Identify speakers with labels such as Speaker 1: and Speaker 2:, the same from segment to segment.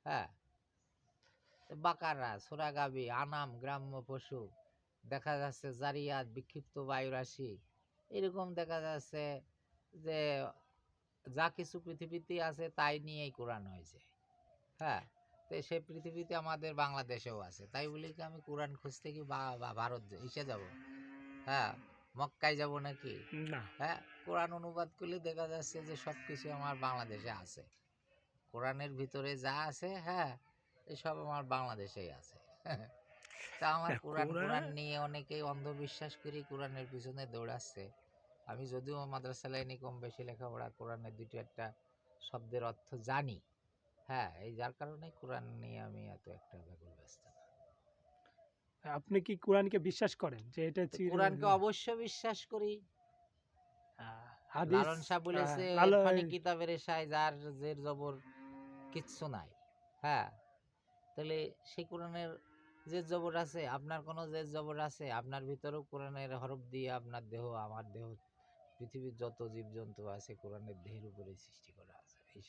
Speaker 1: হ্যাঁ, বাকারা, সোরাগাবি, আনাম, গ্রাম্য পশু, দেখা যাচ্ছে জারিয়াত, বিক্ষিপ্ত বায়ুরাশি, এরকম দেখা যাচ্ছে যে যা কিছু পৃথিবীতে আছে তাই নিয়েই কোরআন হয়েছে। হ্যাঁ, তো সেই পৃথিবীতে আমাদের বাংলাদেশেও আছে, তাই বলি কি আমি কোরআন খুঁজতে কি ভারত ইসে যাব? হ্যাঁ, মক্কায় যাব নাকি?
Speaker 2: না।
Speaker 1: হ্যাঁ, কোরআন অনুবাদ করলে দেখা যাচ্ছে যে সব কিছু আমার বাংলাদেশে আছে। কোরআনের ভিতরে যা আছে, হ্যাঁ, এসব আমার বাংলাদেশেই আছে। তা আমার কোরআন কোরআন
Speaker 2: কোরআন
Speaker 1: নিয়ে অনেকেই অন্ধবিশ্বাস করে কোরআনের পিছনে দৌড়াচ্ছে। আমি যদিও মাদ্রাসা লাইনে কম বেশি লেখাপড়া, কোরআনের দুটো একটা শব্দের অর্থ জানি। হ্যাঁ, এই যার কারণে কোরআন নিয়ে আমি এত একটা ব্যাকুল ব্যস্ত না।
Speaker 2: আপনি কি কোরআনকে বিশ্বাস করেন যে এটা
Speaker 1: তো কোরআনকে অবশ্য বিশ্বাস করি।
Speaker 2: হাদিস
Speaker 1: লালন শাহ বলেছে
Speaker 2: লালন
Speaker 1: ইরফানি কিতাবের এশায় যার জের জবর কিচ্ছু নাই। হ্যাঁ, তাহলে সেই কোরআনের জের জবর আছে, আপনার কোনো জের জবর আছে, আপনার ভিতরেও কোরআনের হরফ দিয়ে আপনার দেহ, আমার দেহ, পৃথিবীর যত জীবজন্তু আছে কোরআনের দেহের উপরে সৃষ্টি করা আছে। এই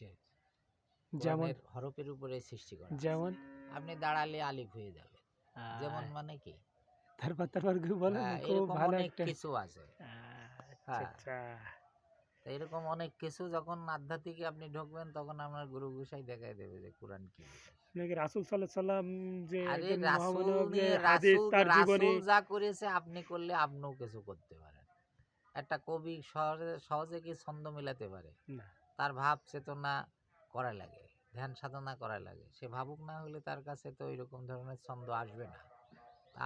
Speaker 2: যেমন
Speaker 1: কোরআনের হরফের উপরে সৃষ্টি করা আছে।
Speaker 2: যেমন
Speaker 1: আপনি দাঁড়ালে আলিফ হয়ে যাবে। যেমন মানে কি?
Speaker 2: তারপর বলেন
Speaker 1: হ্যাঁ,
Speaker 2: খুব
Speaker 1: এরকম
Speaker 2: ভালো
Speaker 1: অনেক
Speaker 2: একটা
Speaker 1: কিছু আছে।
Speaker 2: আচ্ছা
Speaker 1: হ্যাঁ,
Speaker 2: আচ্ছা।
Speaker 1: তো এরকম অনেক কিছু যখন আধ্যাত্মিকে আপনি ঢুকবেন তখন আপনার গুরু গোসাই দেখাই দেবে যে কোরআন কি জিনিস।
Speaker 2: নাকি রাসূল সাল্লাল্লাহু আলাইহি সাল্লাম যে
Speaker 1: আরে
Speaker 2: একজন
Speaker 1: রাসূল
Speaker 2: মহামানব যে
Speaker 1: নিয়ে
Speaker 2: হাদিস
Speaker 1: রাসূল
Speaker 2: তার জীবনী
Speaker 1: রাসূল যা করেছে আপনি করলে আপনিও কিছু করতে পারেন। একটা কবি সহজে সহজে কি ছন্দ মিলাতে পারে?
Speaker 2: না
Speaker 1: তার ভাব চেতনা করা লাগে, ধ্যান সাধনা করা লাগে। সে ভাবুক না হলে তার কাছে তো ওইরকম ধরনের ছন্দ আসবে না।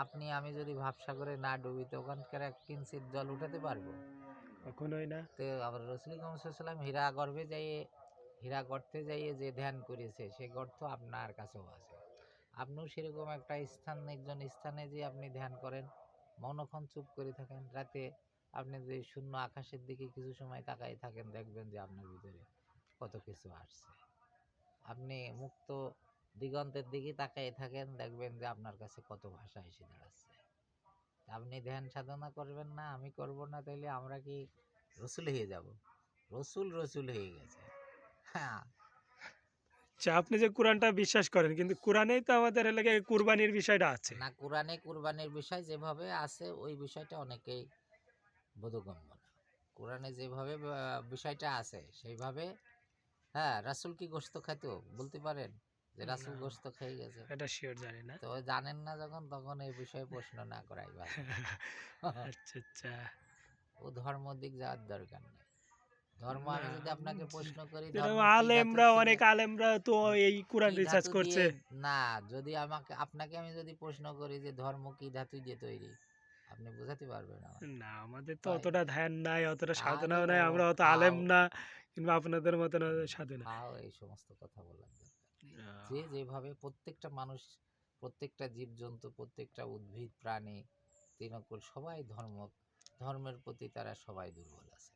Speaker 1: আপনি আমি যদি ভাবসাগরে না ডুবি তো ওখানকার এক কিঞ্চিত জল উঠাতে পারবো?
Speaker 2: কখনোই না।
Speaker 1: তো আবার রাসূল করিম সাল্লাল্লাহু আলাইহি ওয়াসাল্লাম হীরা গর্ভে যাইয়ে, হীরা গর্তে যাইয়ে যে ধ্যান করেছে সে গর্ত আপনার কাছেও আছে। আপনিও সেরকম একটা স্থান, নির্জন স্থানে যে আপনি ধ্যান করেন, মনক্ষণ চুপ করে থাকেন, রাতে আপনি যে শূন্য আকাশের দিকে কিছু সময় তাকাই থাকেন, দেখবেন যে আপনার ভিতরে কত কিছু আসছে। আপনি মুক্ত দিগন্তের দিকে তাকাই থাকেন, দেখবেন যে আপনার কাছে কত ভাষা এসে দাঁড়াচ্ছে। আপনি ধ্যান সাধনা করবেন না, আমি করব না, তাইলে আমরা কি রসুল হয়ে যাব? রসুল রসুল হয়ে গেছে। হ্যাঁ,
Speaker 2: আচ্ছা, আপনি যে কোরআনটা বিশ্বাস করেন কিন্তু কোরআনেই তো আমাদের এলাকায় কুরবানির বিষয়টা আছে।
Speaker 1: না, কোরআনে কুরবানির বিষয় যেভাবে আছে ওই বিষয়টা অনেকেই বোধগম্য না। কোরআনে যেভাবে বিষয়টা আছে সেইভাবে। হ্যাঁ, রাসূল কি গোশত খাইতো বলতে পারেন যে রাসূল
Speaker 2: না,
Speaker 1: গোশত খেয়ে গেছে?
Speaker 2: এটা শিওর জানি না।
Speaker 1: তো জানেন না যখন, তখন এই বিষয়ে প্রশ্ন না করাই ভালো।
Speaker 2: আচ্ছা আচ্ছা।
Speaker 1: ও ধর্ম দিক যাওয়ার দরকার নেই। ধর্ম
Speaker 2: না
Speaker 1: আমি যদি আপনাকে প্রশ্ন করি
Speaker 2: যেরকম
Speaker 1: ধর্ম কি ধাতু
Speaker 2: আলেমরা
Speaker 1: ছিল,
Speaker 2: অনেক আলেমরা তো এই কোরআন
Speaker 1: কি
Speaker 2: রিসার্চ
Speaker 1: ধাতু দিয়ে,
Speaker 2: করছে।
Speaker 1: না, যদি আপনাকে আমি যদি প্রশ্ন করি যে ধর্ম কি ধাতু দিয়ে তৈরি, আপনি বোঝাতে পারবেন আমার?
Speaker 2: না আমাদের তো
Speaker 1: তাই
Speaker 2: অতটা ধ্যান নাই, অতটা
Speaker 1: তাহলে
Speaker 2: সাধনাও নাই,
Speaker 1: ও
Speaker 2: আমরা অত
Speaker 1: ফাও,
Speaker 2: আলেম না কিংবা আপনাদের মতন সাধু না।
Speaker 1: ফাও এই সমস্ত কথা বলার দরকার নেই। যে যেভাবে প্রত্যেকটা মানুষ, প্রত্যেকটা জীবজন্তু, প্রত্যেকটা উদ্ভিদ প্রাণী তৃণকুল সবাই ধর্মের প্রতি তারা সবাই দুর্বল আছে।